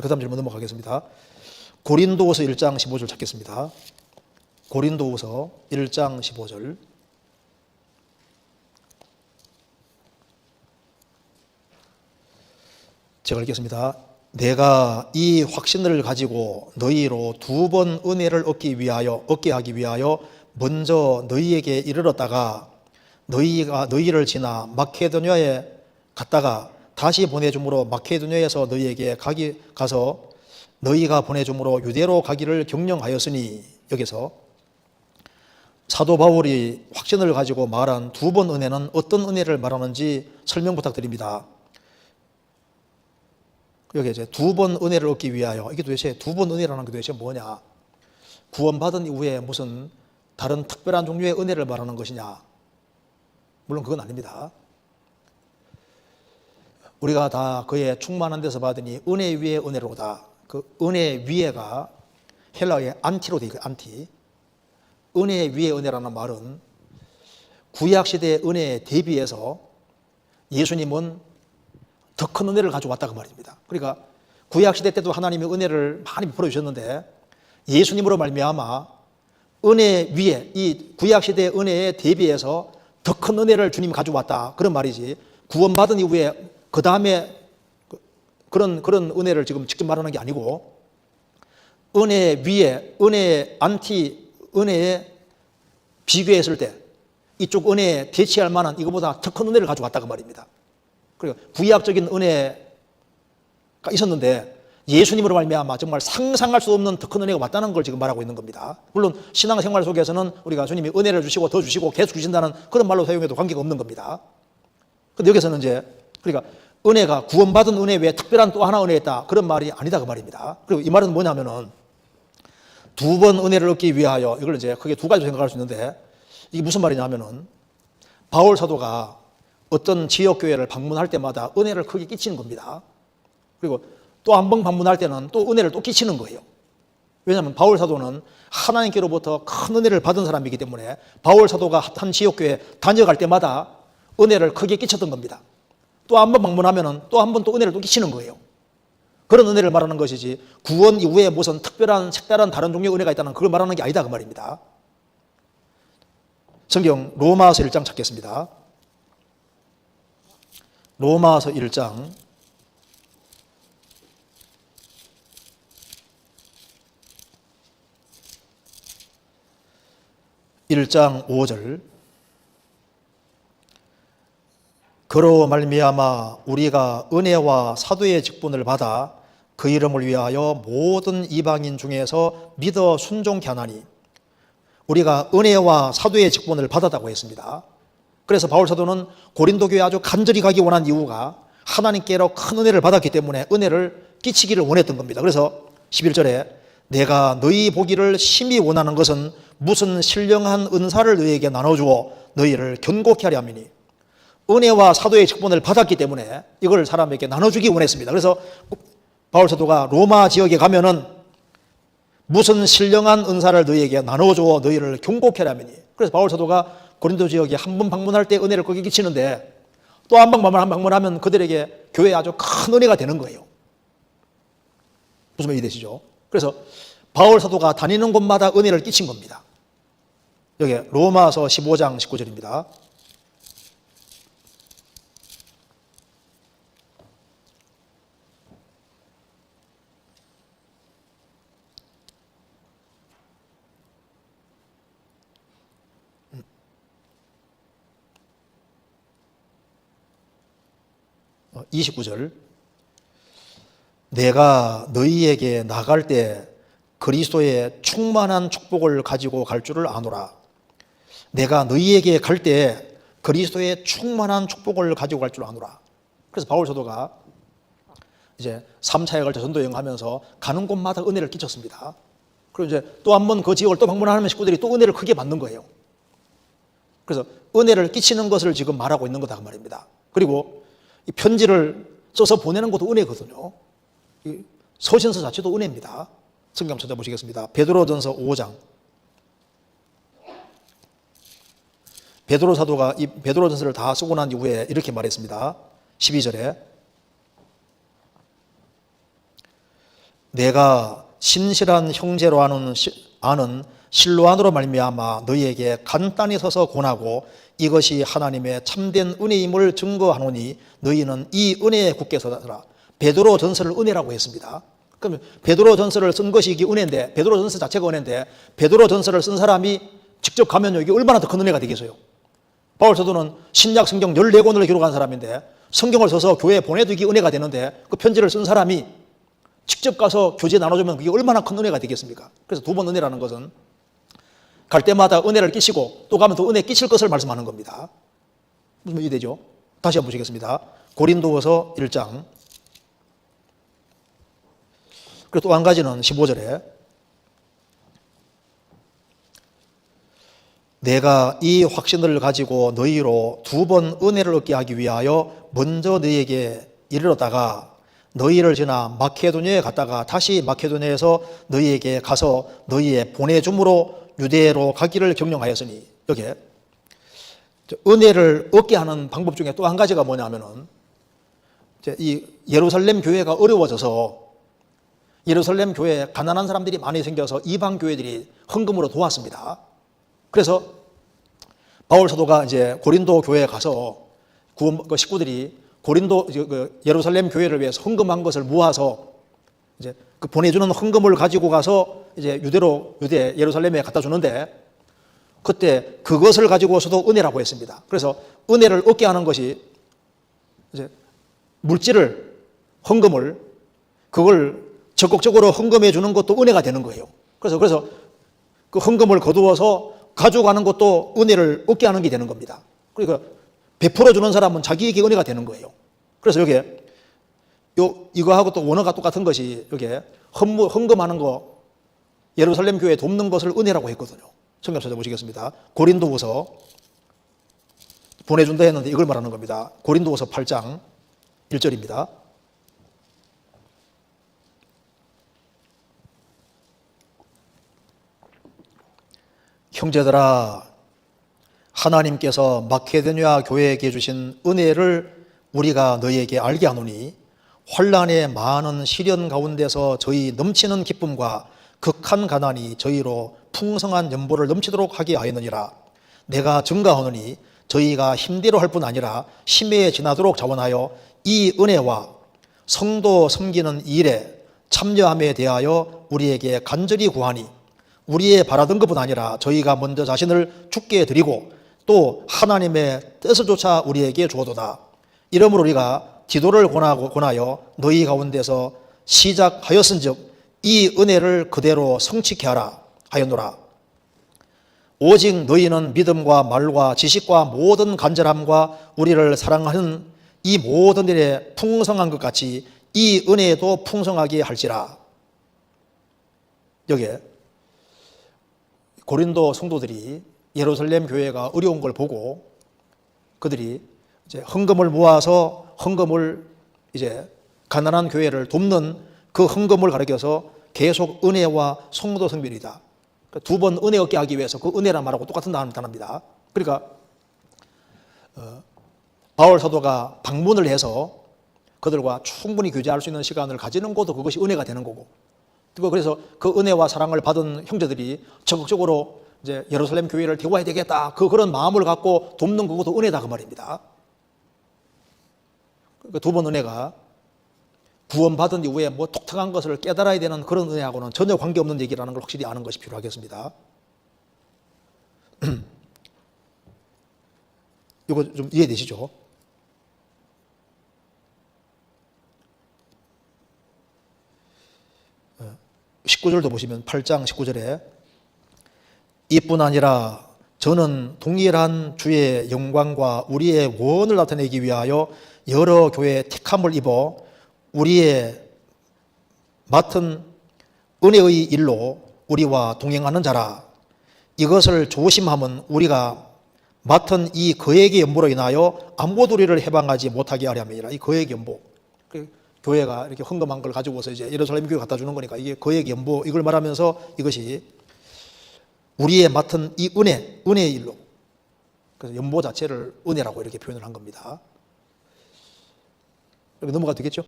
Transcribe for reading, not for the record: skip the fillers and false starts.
그 다음 질문 넘어가겠습니다. 고린도후서 1장 15절 찾겠습니다. 고린도후서 1장 15절. 제가 읽겠습니다. 내가 이 확신을 가지고 너희로 2번 은혜를 얻게 하기 위하여 먼저 너희에게 이르렀다가 너희를 지나 마케도냐에 갔다가 다시 보내줌으로 마케도냐에서 너희에게 가서 너희가 보내줌으로 유대로 가기를 경영하였으니, 여기서 사도 바울이 확신을 가지고 말한 2번 은혜는 어떤 은혜를 말하는지 설명 부탁드립니다. 여기 이제 2번 은혜를 얻기 위하여, 이게 도대체 2번 은혜라는 게 도대체 뭐냐? 구원받은 이후에 무슨 다른 특별한 종류의 은혜를 말하는 것이냐? 물론 그건 아닙니다. 우리가 다 그의 충만한 데서 받으니 은혜 위에 은혜로다. 그 은혜 위에가 헬라어의 안티로 되어 있고, 안티. 은혜 위에 은혜라는 말은 구약시대의 은혜에 대비해서 예수님은 더 큰 은혜를 가져왔다 그 말입니다. 그러니까 구약시대 때도 하나님이 은혜를 많이 베풀어 주셨는데 예수님으로 말미암아 은혜 위에, 이 구약시대의 은혜에 대비해서 더 큰 은혜를 주님이 가져왔다, 그런 말이지, 구원받은 이후에 그 다음에 그런 은혜를 지금 직접 말하는 게 아니고, 은혜 위에, 은혜 안티 은혜에 비교했을 때 이쪽 은혜에 대치할 만한 이거보다 더 큰 은혜를 가져왔다 그 말입니다. 그러니까 구약적인 은혜가 있었는데 예수님으로 말미암아 정말 상상할 수 없는 더 큰 은혜가 왔다는 걸 지금 말하고 있는 겁니다. 물론 신앙생활 속에서는 우리가 주님이 은혜를 주시고 더 주시고 계속 주신다는 그런 말로 사용해도 관계가 없는 겁니다. 근데 여기서는 이제 그러니까 은혜가 구원받은 은혜 외에 특별한 또 하나 은혜가 있다, 그런 말이 아니다 그 말입니다. 그리고 이 말은 뭐냐면은 2번 은혜를 얻기 위하여, 이걸 이제 크게 두 가지로 생각할 수 있는데, 이게 무슨 말이냐면은 바울 사도가 어떤 지역교회를 방문할 때마다 은혜를 크게 끼치는 겁니다. 그리고 또 한 번 방문할 때는 또 은혜를 또 끼치는 거예요. 왜냐하면 바울 사도는 하나님께로부터 큰 은혜를 받은 사람이기 때문에 바울 사도가 한 지역교회 다녀갈 때마다 은혜를 크게 끼쳤던 겁니다. 또 한 번 방문하면 또 한 번 또 은혜를 또 끼치는 거예요. 그런 은혜를 말하는 것이지 구원 이후에 무슨 특별한 색다른 다른 종류의 은혜가 있다는 그걸 말하는 게 아니다 그 말입니다. 성경 로마서 1장 찾겠습니다. 로마서 1장 1장 5절. 그로 말미암아 우리가 은혜와 사도의 직분을 받아 그 이름을 위하여 모든 이방인 중에서 믿어 순종케 하나니, 우리가 은혜와 사도의 직분을 받았다고 했습니다. 그래서 바울 사도는 고린도 교회에 아주 간절히 가기 원한 이유가 하나님께로 큰 은혜를 받았기 때문에 은혜를 끼치기를 원했던 겁니다. 그래서 11절에 내가 너희 보기를 심히 원하는 것은 무슨 신령한 은사를 너희에게 나눠주어 너희를 견고케 하려 함이니, 은혜와 사도의 직분을 받았기 때문에 이걸 사람에게 나눠주기 원했습니다. 그래서 바울 사도가 로마 지역에 가면은 무슨 신령한 은사를 너희에게 나눠주어 너희를 견고케 하려 함이니, 그래서 바울 사도가 고린도 지역에 한 번 방문할 때 은혜를 크게 끼치는데 또 한 번 방문하면 그들에게 교회에 아주 큰 은혜가 되는 거예요. 무슨 말이 되시죠? 그래서 바울 사도가 다니는 곳마다 은혜를 끼친 겁니다. 여기 로마서 15장 19절입니다. 어, 29절. 내가 너희에게 나갈 때 그리스도의 충만한 축복을 가지고 갈 줄을 아노라. 내가 너희에게 갈 때 그리스도의 충만한 축복을 가지고 갈 줄 아노라. 그래서 바울 사도가 이제 3차에 걸쳐 전도 여행하면서 가는 곳마다 은혜를 끼쳤습니다. 그리고 이제 또 한 번 그 지역을 또 방문하는 식구들이 또 은혜를 크게 받는 거예요. 그래서 은혜를 끼치는 것을 지금 말하고 있는 거다 그 말입니다. 그리고 이 편지를 써서 보내는 것도 은혜거든요. 이 서신서 자체도 은혜입니다. 성경 찾아보시겠습니다. 베드로전서 5장. 베드로 사도가 이 베드로전서를 다 쓰고 난 이후에 이렇게 말했습니다. 12절에 내가 신실한 형제로 아는 실로안으로 말미암아 너희에게 간단히 서서 권하고 이것이 하나님의 참된 은혜임을 증거하노니 너희는 이 은혜에 굳게 서라. 베드로 전서를 은혜라고 했습니다. 그러면 베드로 전서를 쓴 것이 이게 은혜인데, 베드로 전서 자체가 은혜인데 베드로 전서를 쓴 사람이 직접 가면요 이게 얼마나 더 큰 은혜가 되겠어요. 바울 사도는 신약 성경 14권을 기록한 사람인데 성경을 써서 교회에 보내두기 은혜가 되는데 그 편지를 쓴 사람이 직접 가서 교제 나눠주면 그게 얼마나 큰 은혜가 되겠습니까? 그래서 두 번 은혜라는 것은 갈 때마다 은혜를 끼치고 또 가면 또 은혜 끼칠 것을 말씀하는 겁니다. 무슨 이해되죠? 다시 한번 보시겠습니다. 고린도후서 1장. 그리고 또 한 가지는 15절에 내가 이 확신을 가지고 너희로 두 번 은혜를 얻게 하기 위하여 먼저 너희에게 이르렀다가 너희를 지나 마케도니아에 갔다가 다시 마케도니아에서 너희에게 가서 너희의 보내줌으로 유대로 가기를 경영하였으니, 여기에 은혜를 얻게 하는 방법 중에 또 한 가지가 뭐냐면은 이 예루살렘 교회가 어려워져서 예루살렘 교회에 가난한 사람들이 많이 생겨서 이방 교회들이 헌금으로 도왔습니다. 그래서 바울 사도가 이제 고린도 교회에 가서 그 식구들이 고린도 예루살렘 교회를 위해서 헌금한 것을 모아서 이제 그 보내주는 헌금을 가지고 가서 이제 유대 예루살렘에 갖다 주는데 그때 그것을 가지고서도 은혜라고 했습니다. 그래서 은혜를 얻게 하는 것이 이제 물질을 헌금을 그걸 적극적으로 헌금해 주는 것도 은혜가 되는 거예요. 그래서 그 헌금을 거두어서 가져가는 것도 은혜를 얻게 하는 게 되는 겁니다. 그러니까 베풀어 주는 사람은 자기에게 은혜가 되는 거예요. 그래서 여기에 이거하고 또 원어가 똑같은 것이 여기에 헌금하는 거 예루살렘 교회에 돕는 것을 은혜라고 했거든요. 성경 찾아보시겠습니다. 고린도후서 보내준다 했는데 이걸 말하는 겁니다. 고린도후서 8장 1절입니다. 형제들아, 하나님께서 마케도니아 교회에게 주신 은혜를 우리가 너희에게 알게 하노니 환난의 많은 시련 가운데서 저희 넘치는 기쁨과 극한 가난이 저희로 풍성한 연보를 넘치도록 하게 하였느니라. 내가 증가하노니 저희가 힘대로 할 뿐 아니라 심해에 지나도록 자원하여 이 은혜와 성도 섬기는 일에 참여함에 대하여 우리에게 간절히 구하니 우리의 바라던 것뿐 아니라 저희가 먼저 자신을 죽게 드리고 또 하나님의 뜻을조차 우리에게 주어도다. 이러므로 우리가 디도를 권하여 너희 가운데서 시작하였은즉 이 은혜를 그대로 성취케 하라 하였노라. 오직 너희는 믿음과 말과 지식과 모든 간절함과 우리를 사랑하는 이 모든 일에 풍성한 것 같이 이 은혜에도 풍성하게 할지라. 여기에 고린도 성도들이 예루살렘 교회가 어려운 걸 보고 그들이 이제 헌금을 모아서 헌금을 이제 가난한 교회를 돕는 그 헌금을 가리켜서 계속 은혜와 성도 성별이다. 두 번 은혜 얻게 하기 위해서 그 은혜란 말하고 똑같은 단어입니다. 그러니까 바울 사도가 방문을 해서 그들과 충분히 교제할 수 있는 시간을 가지는 것도 그것이 은혜가 되는 거고, 그래서 그 은혜와 사랑을 받은 형제들이 적극적으로 이제 예루살렘 교회를 데워야 되겠다, 그런 마음을 갖고 돕는 그것도 은혜다 그 말입니다. 그 두 번 은혜가 구원받은 이후에 뭐 독특한 것을 깨달아야 되는 그런 은혜하고는 전혀 관계없는 얘기라는 걸 확실히 아는 것이 필요하겠습니다. 이거 좀 이해되시죠? 네. 19절도 보시면 8장 19절에 이뿐 아니라 저는 동일한 주의 영광과 우리의 원을 나타내기 위하여 여러 교회의 택함을 입어 우리의 맡은 은혜의 일로 우리와 동행하는 자라. 이것을 조심하면 우리가 맡은 이 거액의 연보로 인하여 아무도 우리를 해방하지 못하게 하려 함이니라. 이 거액의 연보, 교회가 이렇게 헌금한 걸 가지고서 이제 예루살렘 교회 갖다 주는 거니까 이게 거액의 연보, 이걸 말하면서 이것이 우리의 맡은 이 은혜의 일로, 그래서 연보 자체를 은혜라고 이렇게 표현을 한 겁니다. 넘어가도 되겠죠?